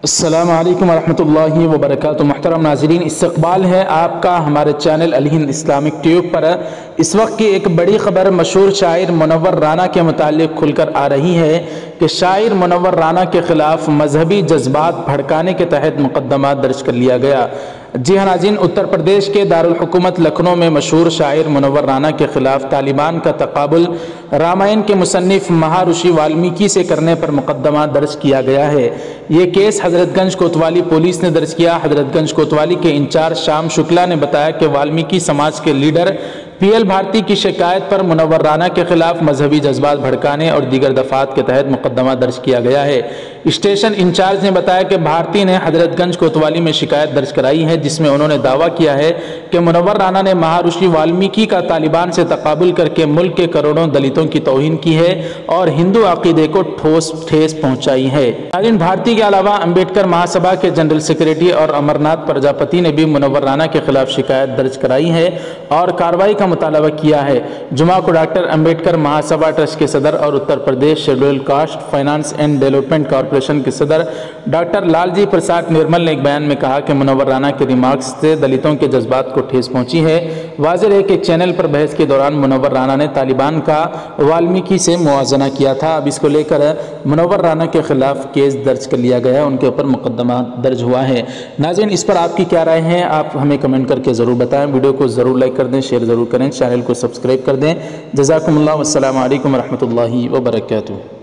السلام علیکم ورحمۃ اللہ وبرکاتہ۔ محترم ناظرین، استقبال ہے آپ کا ہمارے چینل الہند اسلامک ٹیوب پر۔ اس وقت کی ایک بڑی خبر مشہور شاعر منور رانا کے متعلق کھل کر آ رہی ہے کہ شاعر منور رانا کے خلاف مذہبی جذبات بھڑکانے کے تحت مقدمہ درج کر لیا گیا۔ جی ہاں ناظرین، اتر پردیش کے دارالحکومت لکھنؤ میں مشہور شاعر منور رانا کے خلاف طالبان کا تقابل رامائن کے مصنف مہارشی والمیکی سے کرنے پر مقدمہ درج کیا گیا ہے۔ یہ کیس حضرت گنج کوتوالی پولیس نے درج کیا۔ حضرت گنج کوتوالی کے انچارج شام شکلا نے بتایا کہ والمیکی سماج کے لیڈر پی ایل بھارتی کی شکایت پر منور رانا کے خلاف مذہبی جذبات بھڑکانے اور دیگر دفعات کے تحت مقدمہ درج کیا گیا ہے۔ اسٹیشن انچارج نے بتایا کہ بھارتی نے حضرت گنج کوتوالی میں شکایت درج کرائی ہے، جس میں انہوں نے دعویٰ کیا ہے کہ منور رانا نے مہارشی والمیکی کا طالبان سے تقابل کر کے ملک کے کروڑوں دلتوں کی توہین کی ہے اور ہندو عقیدے کو ٹھیس پہنچائی ہے۔ ناظرین، بھارتی کے علاوہ امبیڈکر مہاسبھا کے جنرل سیکریٹری اور امرناتھ پرجاپتی نے بھی منور رانا کے خلاف شکایت درج کرائی ہے اور کارروائی کا مطالبہ کیا ہے۔ جمعہ کو ڈاکٹر امبیڈکر مہاسبھا ٹرسٹ کے صدر اور Uttar Pradesh schedule cost finance and development corporation کے صدر ڈاکٹر لال جی پرساد نرمل نے ایک بیان میں کہا کہ منور رانا کے ریمارکس سے دلتوں کے جذبات کو ٹھیس پہنچی ہے۔ واضح ہے کہ ایک چینل پر بحث کے دوران منور رانا نے طالبان کا والمیکی سے موازنہ کیا تھا۔ اب اس کو لے کر منور رانا کے خلاف کیس درج کر لیا گیا ہے، ان کے اوپر مقدمہ درج ہوا ہے۔ ناظرین، اس پر آپ کی کیا رائے ہیں؟ آپ ہمیں کمنٹ کر کے ضرور بتائیں۔ ویڈیو کو ضرور لائک کر دیں، شیئر ضرور کریں، چینل کو سبسکرائب کر دیں۔ جزاکم اللہ، والسلام علیکم ورحمۃ اللہ وبرکاتہ۔